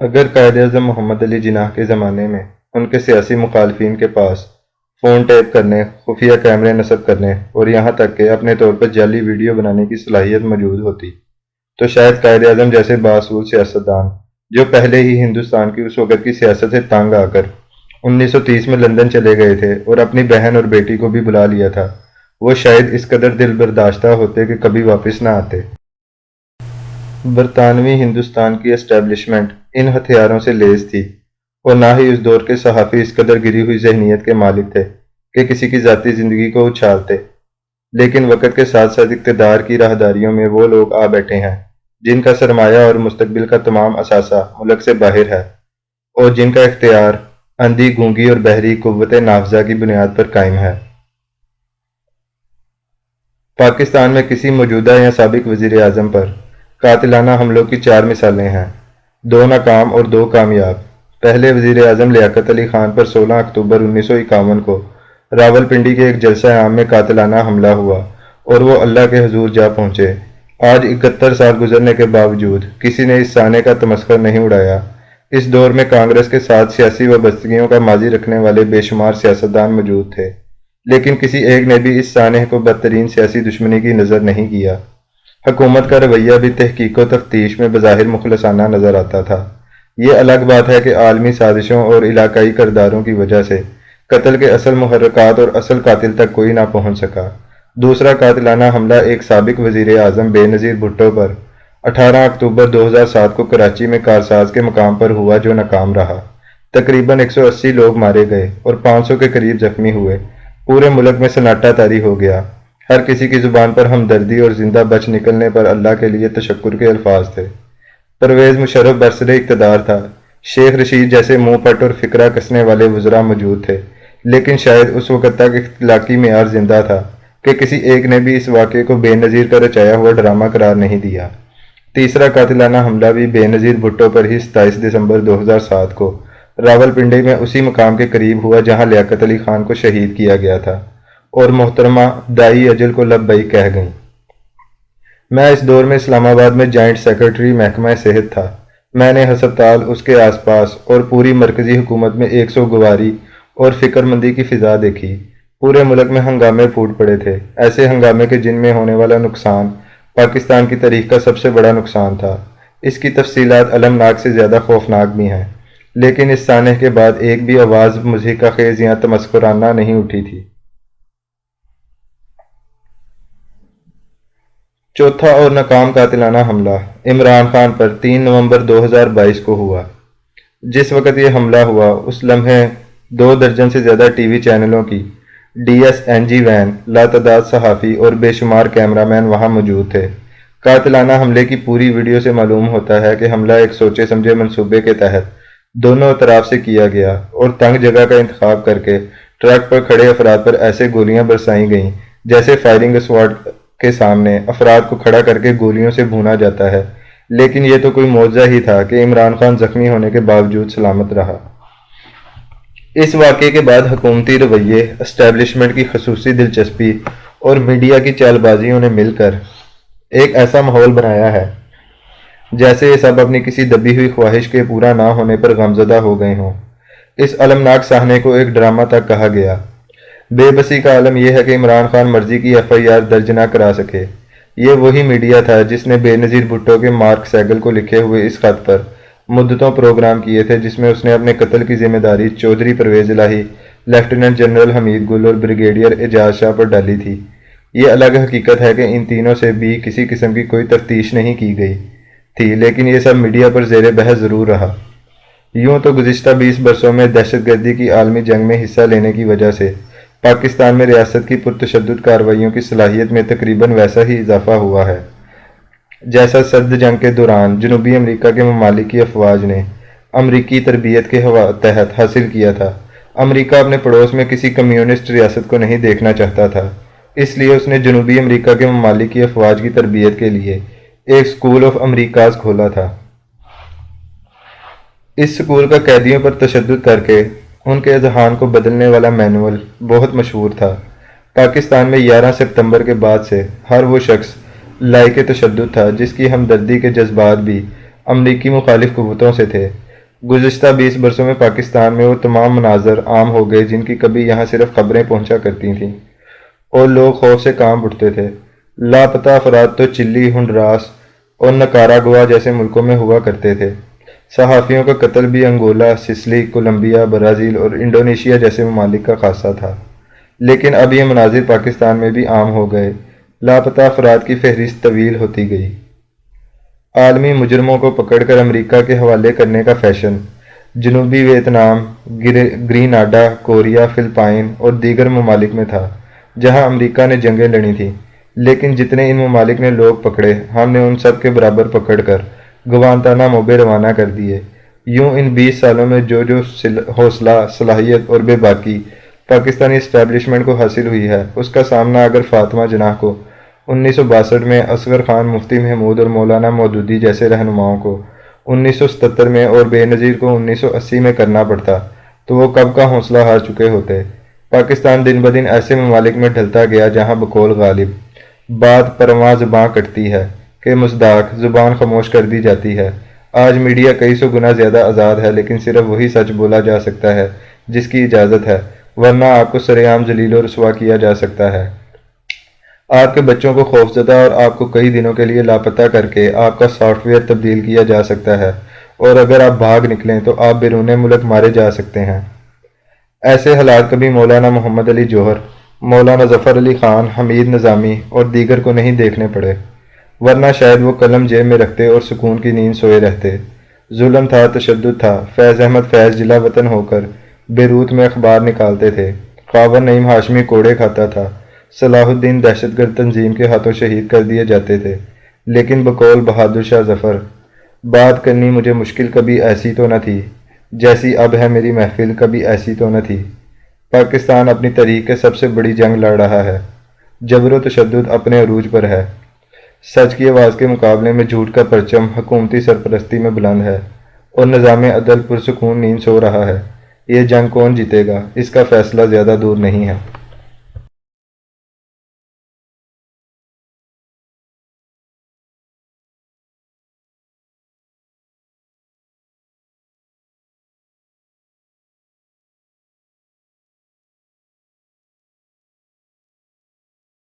اگر قائد اعظم محمد علی جناح کے زمانے میں ان کے سیاسی مخالفین کے پاس فون ٹیپ کرنے، خفیہ کیمرے نصب کرنے اور یہاں تک کہ اپنے طور پر جعلی ویڈیو بنانے کی صلاحیت موجود ہوتی تو شاید قائد اعظم جیسے بااصول سیاستدان، جو پہلے ہی ہندوستان کی اس وقت کی سیاست سے تنگ آ کر 1930 میں لندن چلے گئے تھے اور اپنی بہن اور بیٹی کو بھی بلا لیا تھا، وہ شاید اس قدر دل برداشتہ ہوتے کہ کبھی واپس نہ آتے۔ برطانوی ہندوستان کی اسٹیبلشمنٹ ان ہتھیاروں سے لیس تھی، اور نہ ہی اس دور کے صحافی اس قدر گری ہوئی ذہنیت کے مالک تھے کہ کسی کی ذاتی زندگی کو اچھالتے۔ لیکن وقت کے ساتھ ساتھ اقتدار کی راہداریوں میں وہ لوگ آ بیٹھے ہیں جن کا سرمایہ اور مستقبل کا تمام اثاثہ ملک سے باہر ہے، اور جن کا اختیار اندھی، گونگی اور بحری قوت نافذہ کی بنیاد پر قائم ہے۔ پاکستان میں کسی موجودہ یا سابق وزیر اعظم پر قاتلانہ حملوں کی 4 مثالیں ہیں، 2 ناکام اور 2 کامیاب۔ پہلے وزیر اعظم لیاقت علی خان پر 16 اکتوبر 1951 کو راولپنڈی کے ایک جلسہ عام میں قاتلانہ حملہ ہوا اور وہ اللہ کے حضور جا پہنچے۔ آج 71 سال گزرنے کے باوجود کسی نے اس سانے کا تمسخر نہیں اڑایا۔ اس دور میں کانگریس کے ساتھ سیاسی وابستگیوں کا ماضی رکھنے والے بے شمار سیاستدان موجود تھے، لیکن کسی ایک نے بھی اس سانحے کو بدترین سیاسی دشمنی کی نظر نہیں کیا۔ حکومت کا رویہ بھی تحقیق و تفتیش میں بظاہر مخلصانہ نظر آتا تھا۔ یہ الگ بات ہے کہ عالمی سازشوں اور علاقائی کرداروں کی وجہ سے قتل کے اصل محرکات اور اصل قاتل تک کوئی نہ پہنچ سکا۔ دوسرا قاتلانہ حملہ ایک سابق وزیر اعظم بے نظیر بھٹو پر 18 اکتوبر 2007 کو کراچی میں کارساز کے مقام پر ہوا، جو ناکام رہا۔ تقریباً 180 لوگ مارے گئے اور 500 کے قریب زخمی ہوئے۔ پورے ملک میں سناٹا طاری ہو گیا۔ ہر کسی کی زبان پر ہمدردی اور زندہ بچ نکلنے پر اللہ کے لیے تشکر کے الفاظ تھے۔ پرویز مشرف برسر اقتدار تھا، شیخ رشید جیسے منہ پٹ اور فکرہ کسنے والے وزراء موجود تھے، لیکن شاید اس وقت تک اخلاقی معیار زندہ تھا کہ کسی ایک نے بھی اس واقعے کو بے نظیر کا رچایا ہوا ڈرامہ قرار نہیں دیا۔ تیسرا قاتلانہ حملہ بھی بے نظیر بھٹو پر ہی 27 دسمبر 2007 کو راولپنڈی میں اسی مقام کے قریب ہوا جہاں لیاقت علی خان کو شہید کیا گیا تھا، اور محترمہ دائی اجل کو لبیک کہہ گئیں۔ میں اس دور میں اسلام آباد میں جوائنٹ سیکرٹری محکمہ صحت تھا۔ میں نے ہسپتال، اس کے آس پاس اور پوری مرکزی حکومت میں 100 گواری اور فکر مندی کی فضا دیکھی۔ پورے ملک میں ہنگامے پھوٹ پڑے تھے، ایسے ہنگامے کہ جن میں ہونے والا نقصان پاکستان کی تاریخ کا سب سے بڑا نقصان تھا۔ اس کی تفصیلات المناک سے زیادہ خوفناک بھی ہیں، لیکن اس سانحے کے بعد ایک بھی آواز مضحکہ خیز یا تمسخرانہ نہیں اٹھی تھی۔ چوتھا اور ناکام قاتلانہ حملہ عمران خان پر 3 نومبر 2022 کو ہوا۔ جس وقت یہ حملہ ہوا اس لمحے 2 درجن سے زیادہ ٹی وی چینلوں کی DSNG وین، لاتعداد صحافی اور بے شمار کیمرامین وہاں موجود تھے۔ قاتلانہ حملے کی پوری ویڈیو سے معلوم ہوتا ہے کہ حملہ ایک سوچے سمجھے منصوبے کے تحت دونوں اطراف سے کیا گیا، اور تنگ جگہ کا انتخاب کر کے ٹرک پر کھڑے افراد پر ایسے گولیاں برسائی گئیں جیسے فائرنگ اسکواڈ کے سامنے افراد کو کھڑا کر کے گولیوں سے بھونا جاتا ہے۔ لیکن یہ تو کوئی معجزہ ہی تھا کہ عمران خان زخمی ہونے کے باوجود سلامت رہا۔ اس واقعے کے بعد حکومتی رویے، اسٹیبلشمنٹ کی خصوصی دلچسپی اور میڈیا کی چال بازیوں نے مل کر ایک ایسا ماحول بنایا ہے جیسے یہ سب اپنی کسی دبی ہوئی خواہش کے پورا نہ ہونے پر غمزدہ ہو گئے ہوں۔ اس المناک ساحنے کو ایک ڈرامہ تک کہا گیا۔ بے بسی کا عالم یہ ہے کہ عمران خان مرضی کی FIR درج نہ کرا سکے۔ یہ وہی میڈیا تھا جس نے بے نظیر بھٹو کے مارک سیگل کو لکھے ہوئے اس خط پر مدتوں پروگرام کیے تھے، جس میں اس نے اپنے قتل کی ذمہ داری چودھری پرویز الہی، لیفٹیننٹ جنرل حمید گل اور بریگیڈیئر اعجاز شاہ پر ڈالی تھی۔ یہ الگ حقیقت ہے کہ ان تینوں سے بھی کسی قسم کی کوئی تفتیش نہیں کی گئی تھی، لیکن یہ سب میڈیا پر زیر بحث ضرور رہا۔ یوں تو گزشتہ 20 برسوں میں دہشت گردی کی عالمی جنگ میں حصہ لینے کی وجہ سے پاکستان میں ریاست کی پرتشدد کارروائیوں کی صلاحیت میں تقریباً ویسا ہی اضافہ ہوا ہے جیسا سرد جنگ کے دوران جنوبی امریکہ کے ممالک کی افواج نے امریکی تربیت کے تحت حاصل کیا تھا۔ امریکہ اپنے پڑوس میں کسی کمیونسٹ ریاست کو نہیں دیکھنا چاہتا تھا، اس لیے اس نے جنوبی امریکہ کے ممالک کی افواج کی تربیت کے لیے ایک اسکول آف امریکاز کھولا تھا۔ اس اسکول کا قیدیوں پر تشدد کر کے ان کے اذہان کو بدلنے والا مینول بہت مشہور تھا۔ پاکستان میں 11 ستمبر کے بعد سے ہر وہ شخص لائق تشدد تھا جس کی ہمدردی کے جذبات بھی امریکی مخالف قوتوں سے تھے۔ گزشتہ 20 برسوں میں پاکستان میں وہ تمام مناظر عام ہو گئے جن کی کبھی یہاں صرف خبریں پہنچا کرتی تھیں اور لوگ خوف سے کانپ اٹھتے تھے۔ لاپتہ افراد تو چلی، ہنڈراس اور نکاراگوا جیسے ملکوں میں ہوا کرتے تھے۔ صحافیوں کا قتل بھی انگولا، سسلی، کولمبیا، برازیل اور انڈونیشیا جیسے ممالک کا خاصہ تھا، لیکن اب یہ مناظر پاکستان میں بھی عام ہو گئے۔ لاپتہ افراد کی فہرست طویل ہوتی گئی۔ عالمی مجرموں کو پکڑ کر امریکہ کے حوالے کرنے کا فیشن جنوبی ویتنام، گریناڈا، کوریا، فلپائن اور دیگر ممالک میں تھا جہاں امریکہ نے جنگیں لڑی تھیں، لیکن جتنے ان ممالک نے لوگ پکڑے، ہم نے ان سب کے برابر پکڑ کر گوانتانامو بے روانہ کر دیے۔ یوں ان 20 سالوں میں جو حوصلہ، صلاحیت اور بے باکی پاکستانی اسٹیبلشمنٹ کو حاصل ہوئی ہے، اس کا سامنا اگر فاطمہ جناح کو 1962 میں، اصغر خان، مفتی محمود اور مولانا مودودی جیسے رہنماؤں کو 1977 میں اور بے نظیر کو 1980 میں کرنا پڑتا تو وہ کب کا حوصلہ ہار چکے ہوتے۔ پاکستان دن بدن ایسے ممالک میں ڈھلتا گیا جہاں بقول غالب بات پرواں زباں کٹتی ہے کہ مصداق زبان خاموش کر دی جاتی ہے۔ آج میڈیا کئی سو گنا زیادہ آزاد ہے، لیکن صرف وہی سچ بولا جا سکتا ہے جس کی اجازت ہے، ورنہ آپ کو سرے عام ذلیل و رسوا کیا جا سکتا ہے۔ آپ کے بچوں کو خوفزدہ اور آپ کو کئی دنوں کے لیے لاپتہ کر کے آپ کا سافٹ ویئر تبدیل کیا جا سکتا ہے، اور اگر آپ بھاگ نکلیں تو آپ بیرون ملک مارے جا سکتے ہیں۔ ایسے حالات کبھی مولانا محمد علی جوہر، مولانا ظفر علی خان، حمید نظامی اور دیگر کو نہیں دیکھنے پڑے، ورنہ شاید وہ قلم جیب میں رکھتے اور سکون کی نیند سوئے رہتے۔ ظلم تھا، تشدد تھا۔ فیض احمد فیض جلا وطن ہو کر بیروت میں اخبار نکالتے تھے۔ خاور نعیم ہاشمی کوڑے کھاتا تھا۔ صلاح الدین دہشت گرد تنظیم کے ہاتھوں شہید کر دیے جاتے تھے، لیکن بقول بہادر شاہ ظفر، بات کرنی مجھے مشکل کبھی ایسی تو نہ تھی، جیسی اب ہے میری محفل کبھی ایسی تو نہ تھی۔ پاکستان اپنی تاریخ کے سب سے بڑی جنگ لڑ رہا ہے۔ جبر و تشدد اپنے عروج پر ہے۔ سچ کی آواز کے مقابلے میں جھوٹ کا پرچم حکومتی سرپرستی میں بلند ہے، اور نظام عدل پرسکون نیند سو رہا ہے۔ یہ جنگ کون جیتے گا، اس کا فیصلہ زیادہ دور نہیں ہے۔